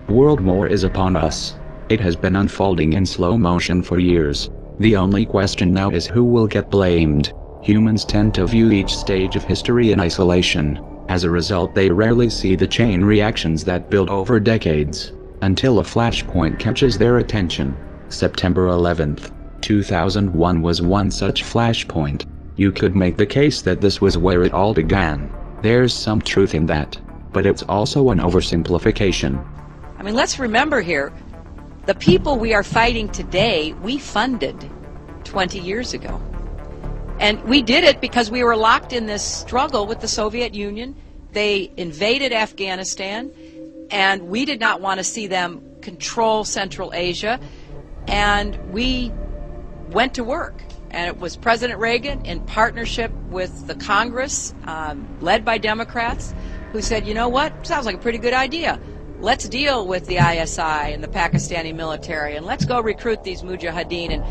World War is upon us. It has been unfolding in slow motion for years. The only question now is who will get blamed. Humans tend to view each stage of history in isolation. As a result, they rarely see the chain reactions that build over decades, until a flashpoint catches their attention. September 11th, 2001 was one such flashpoint. You could make the case that this was where it all began. There's some truth in that, but it's also an oversimplification. I mean, let's remember here, the people we are fighting today, we funded 20 years ago. And we did it because we were locked in this struggle with the Soviet Union. They invaded Afghanistan, and we did not want to see them control Central Asia. And we went to work. And it was President Reagan, in partnership with the Congress, led by Democrats, who said, you know what, sounds like a pretty good idea. Let's deal with the ISI and the Pakistani military, and let's go recruit these mujahideen, and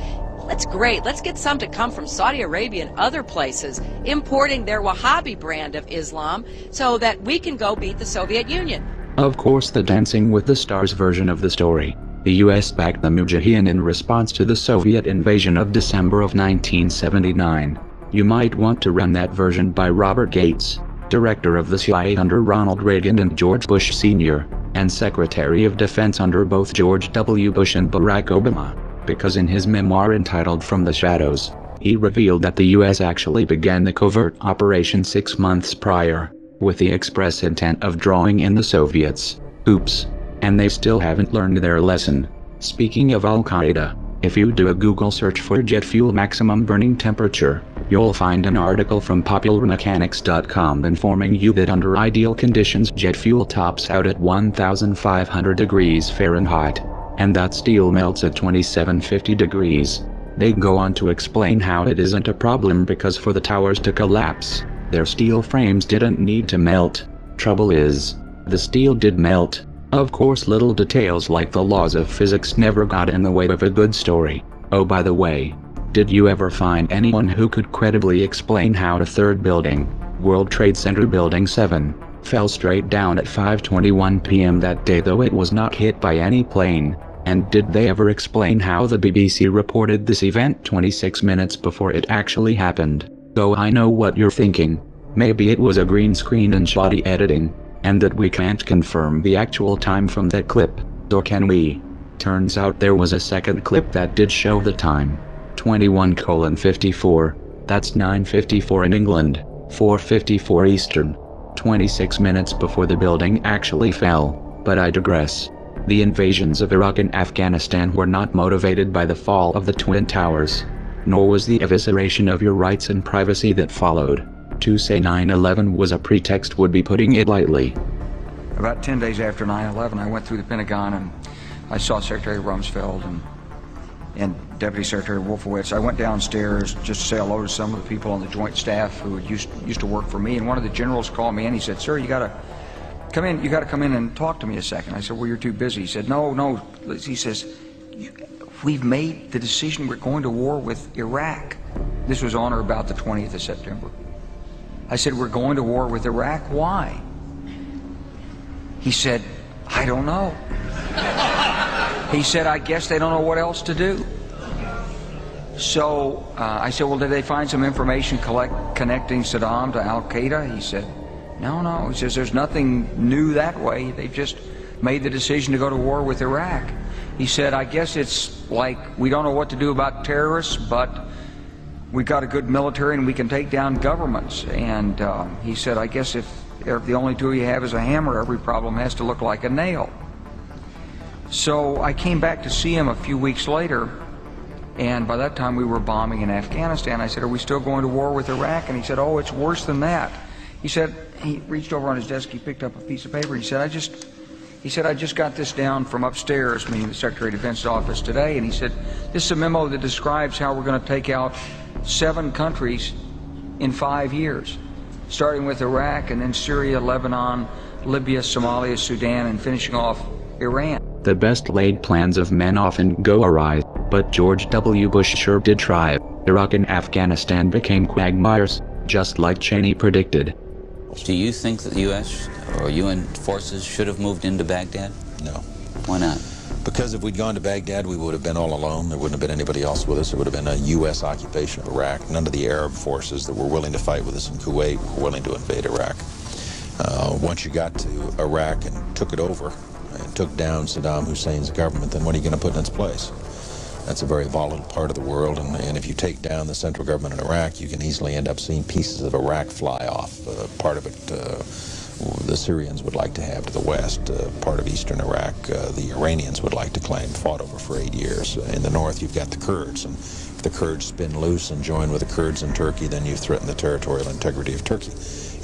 that's great. Let's get some to come from Saudi Arabia and other places, importing their Wahhabi brand of Islam, so that we can go beat the Soviet Union. Of course, the Dancing with the Stars version of the story. The US backed the Mujahideen in response to the Soviet invasion of December of 1979. You might want to run that version by Robert Gates, director of the CIA under Ronald Reagan and George Bush Sr., and Secretary of Defense under both George W. Bush and Barack Obama, because in his memoir entitled From the Shadows, he revealed that the US actually began the covert operation 6 months prior, with the express intent of drawing in the Soviets. Oops. And they still haven't learned their lesson. Speaking of Al-Qaeda, if you do a Google search for jet fuel maximum burning temperature, you'll find an article from popularmechanics.com informing you that under ideal conditions jet fuel tops out at 1,500 degrees Fahrenheit, and that steel melts at 2,750 degrees. They go on to explain how it isn't a problem because for the towers to collapse, their steel frames didn't need to melt. Trouble is, the steel did melt. Of course, little details like the laws of physics never got in the way of a good story. Oh, by the way, did you ever find anyone who could credibly explain how the third building, World Trade Center Building 7, fell straight down at 5:21 p.m. that day, though it was not hit by any plane? And did they ever explain how the BBC reported this event 26 minutes before it actually happened? Though I know what you're thinking. Maybe it was a green screen and shoddy editing, and that we can't confirm the actual time from that clip, or can we? Turns out there was a second clip that did show the time. 21:54, that's 9:54 in England, 4:54 Eastern. 26 minutes before the building actually fell, but I digress. The invasions of Iraq and Afghanistan were not motivated by the fall of the Twin Towers, nor was the evisceration of your rights and privacy that followed. To say 9/11 was a pretext would be putting it lightly. About 10 days after 9/11, I went through the Pentagon and I saw Secretary Rumsfeld and Deputy Secretary Wolfowitz. I went downstairs just to say hello to some of the people on the Joint Staff who used to work for me, and one of the generals called me and he said, "Sir, you gotta come in. You gotta come in and talk to me a second." I said, "Well, you're too busy." He said, "No." He says, "We've made the decision. We're going to war with Iraq." This was on or about the 20th of September. I said, "We're going to war with Iraq. Why?" He said, "I don't know." He said, "I guess they don't know what else to do." So I said, "Well, did they find some information connecting Saddam to Al-Qaeda?" He said, No. He says, "There's nothing new that way. They just made the decision to go to war with Iraq." He said, "I guess it's like we don't know what to do about terrorists, but we've got a good military and we can take down governments." And he said, "I guess if the only tool you have is a hammer, every problem has to look like a nail." So I came back to see him a few weeks later, and by that time we were bombing in Afghanistan. I said, "Are we still going to war with Iraq?" And he said, "Oh, it's worse than that." He said, he reached over on his desk, he picked up a piece of paper, he said, I just got this down from upstairs," meaning the Secretary of Defense's office today, and he said, "This is a memo that describes how we're going to take out 7 countries in 5 years, starting with Iraq and then Syria, Lebanon, Libya, Somalia, Sudan, and finishing off Iran." The best laid plans of men often go awry, but George W. Bush sure did try. Iraq and Afghanistan became quagmires, just like Cheney predicted. Do you think that the U.S. or UN forces should have moved into Baghdad? No. Why not? Because if we'd gone to Baghdad, we would have been all alone. There wouldn't have been anybody else with us. It would have been a U.S. occupation of Iraq. None of the Arab forces that were willing to fight with us in Kuwait were willing to invade Iraq. Once you got to Iraq and took it over and took down Saddam Hussein's government, then what are you going to put in its place? That's a very volatile part of the world, and if you take down the central government in Iraq, you can easily end up seeing pieces of Iraq fly off. Part of it the Syrians would like to have to the west, part of eastern Iraq the Iranians would like to claim, fought over for 8 years. In the north you've got the Kurds, and if the Kurds spin loose and join with the Kurds in Turkey, then you threaten the territorial integrity of Turkey.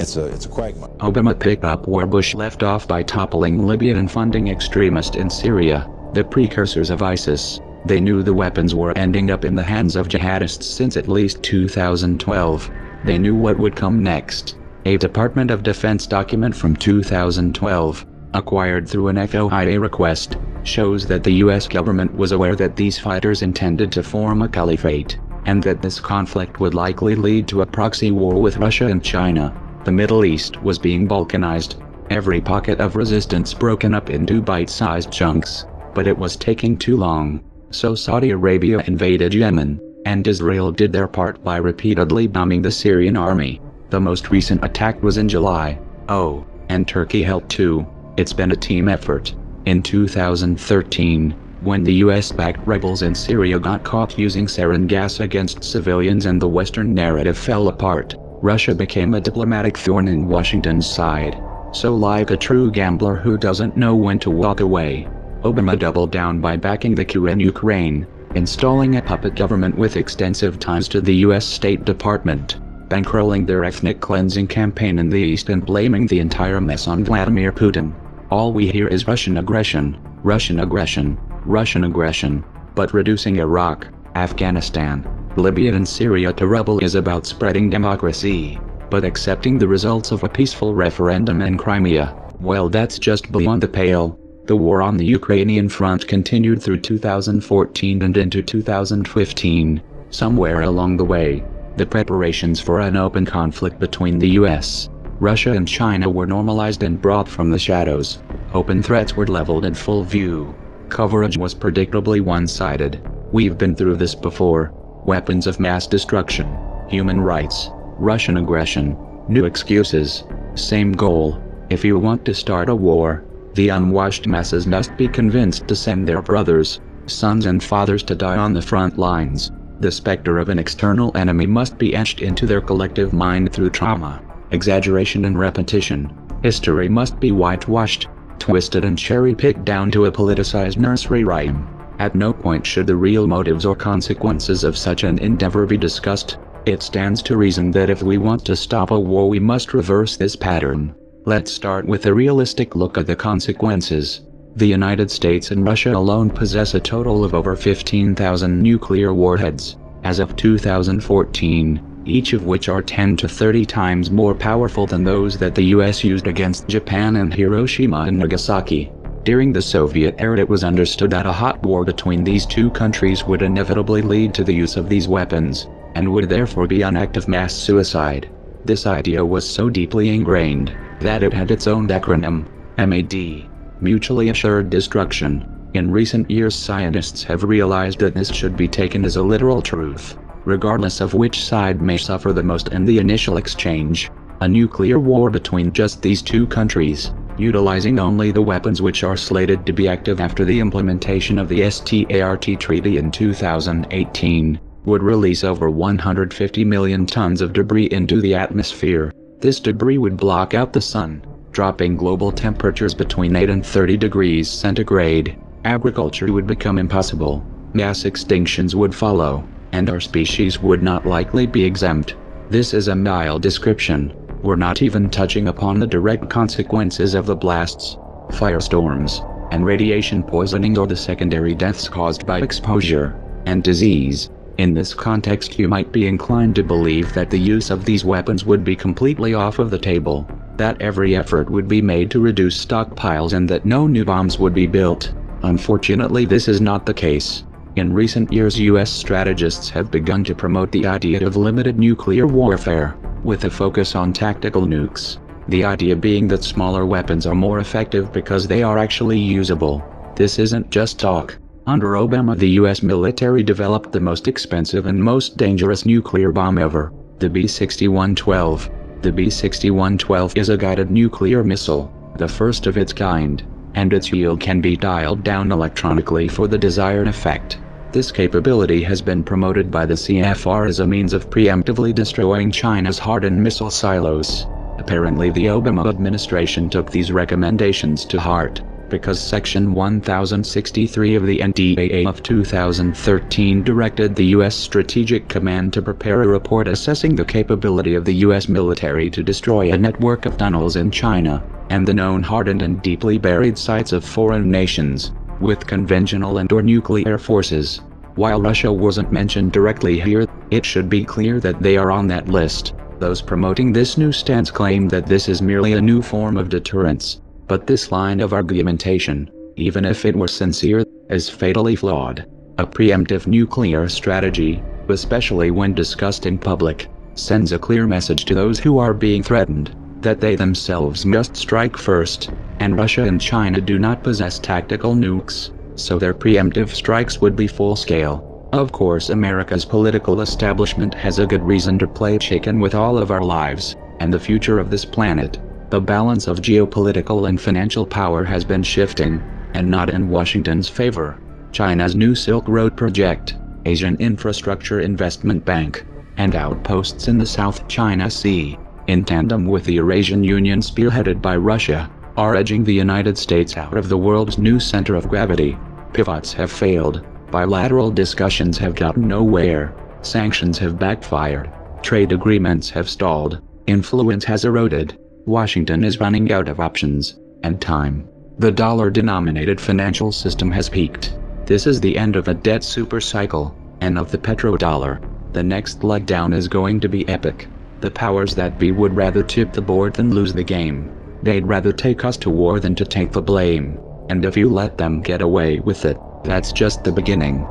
It's a quagmire. Obama picked up where Bush left off by toppling Libya and funding extremists in Syria, the precursors of ISIS. They knew the weapons were ending up in the hands of jihadists since at least 2012. They knew what would come next. A Department of Defense document from 2012, acquired through an FOIA request, shows that the US government was aware that these fighters intended to form a caliphate, and that this conflict would likely lead to a proxy war with Russia and China. The Middle East was being balkanized, every pocket of resistance broken up into bite-sized chunks, but it was taking too long. So Saudi Arabia invaded Yemen, and Israel did their part by repeatedly bombing the Syrian army. The most recent attack was in July. Oh, and Turkey helped too. It's been a team effort. In 2013, when the US-backed rebels in Syria got caught using sarin gas against civilians and the Western narrative fell apart, Russia became a diplomatic thorn in Washington's side. So like a true gambler who doesn't know when to walk away, Obama doubled down by backing the coup in Ukraine, installing a puppet government with extensive ties to the US State Department, bankrolling their ethnic cleansing campaign in the East and blaming the entire mess on Vladimir Putin. All we hear is Russian aggression, Russian aggression, Russian aggression, but reducing Iraq, Afghanistan, Libya and Syria to rubble is about spreading democracy, but accepting the results of a peaceful referendum in Crimea, well, that's just beyond the pale. The war on the Ukrainian front continued through 2014 and into 2015. Somewhere along the way, the preparations for an open conflict between the US, Russia and China were normalized and brought from the shadows. Open threats were leveled in full view. Coverage was predictably one-sided. We've been through this before. Weapons of mass destruction, human rights, Russian aggression, new excuses, same goal. If you want to start a war, the unwashed masses must be convinced to send their brothers, sons and fathers to die on the front lines. The specter of an external enemy must be etched into their collective mind through trauma, exaggeration and repetition. History must be whitewashed, twisted and cherry-picked down to a politicized nursery rhyme. At no point should the real motives or consequences of such an endeavor be discussed. It stands to reason that if we want to stop a war we must reverse this pattern. Let's start with a realistic look at the consequences. The United States and Russia alone possess a total of over 15,000 nuclear warheads, as of 2014, each of which are 10 to 30 times more powerful than those that the US used against Japan and Hiroshima and Nagasaki. During the Soviet era it was understood that a hot war between these two countries would inevitably lead to the use of these weapons, and would therefore be an act of mass suicide. This idea was so deeply ingrained, that it had its own acronym, MAD, Mutually Assured Destruction. In recent years scientists have realized that this should be taken as a literal truth, regardless of which side may suffer the most in the initial exchange. A nuclear war between just these two countries, utilizing only the weapons which are slated to be active after the implementation of the START treaty in 2018, would release over 150 million tons of debris into the atmosphere. This debris would block out the sun, dropping global temperatures between 8 and 30 degrees centigrade. Agriculture would become impossible, mass extinctions would follow, and our species would not likely be exempt. This is a mild description. We're not even touching upon the direct consequences of the blasts, firestorms, and radiation poisoning or the secondary deaths caused by exposure and disease. In this context you might be inclined to believe that the use of these weapons would be completely off of the table, that every effort would be made to reduce stockpiles and that no new bombs would be built. Unfortunately, this is not the case. In recent years, US strategists have begun to promote the idea of limited nuclear warfare, with a focus on tactical nukes. The idea being that smaller weapons are more effective because they are actually usable. This isn't just talk. Under Obama, the US military developed the most expensive and most dangerous nuclear bomb ever, the B-6112. The B-6112 is a guided nuclear missile, the first of its kind, and its yield can be dialed down electronically for the desired effect. This capability has been promoted by the CFR as a means of preemptively destroying China's hardened missile silos. Apparently, the Obama administration took these recommendations to heart, because Section 1063 of the NDAA of 2013 directed the U.S. Strategic Command to prepare a report assessing the capability of the U.S. military to destroy a network of tunnels in China, and the known hardened and deeply buried sites of foreign nations, with conventional and/or nuclear forces. While Russia wasn't mentioned directly here, it should be clear that they are on that list. Those promoting this new stance claim that this is merely a new form of deterrence. But this line of argumentation, even if it were sincere, is fatally flawed. A preemptive nuclear strategy, especially when discussed in public, sends a clear message to those who are being threatened, that they themselves must strike first, and Russia and China do not possess tactical nukes, so their preemptive strikes would be full-scale. Of course, America's political establishment has a good reason to play chicken with all of our lives, and the future of this planet. The balance of geopolitical and financial power has been shifting, and not in Washington's favor. China's new Silk Road project, Asian Infrastructure Investment Bank, and outposts in the South China Sea, in tandem with the Eurasian Union spearheaded by Russia, are edging the United States out of the world's new center of gravity. Pivots have failed, bilateral discussions have gotten nowhere, sanctions have backfired, trade agreements have stalled, influence has eroded. Washington is running out of options and time. The dollar-denominated financial system has peaked. This is the end of a debt supercycle, and of the petrodollar. The next leg down is going to be epic. The powers that be would rather tip the board than lose the game. They'd rather take us to war than to take the blame. And if you let them get away with it, that's just the beginning.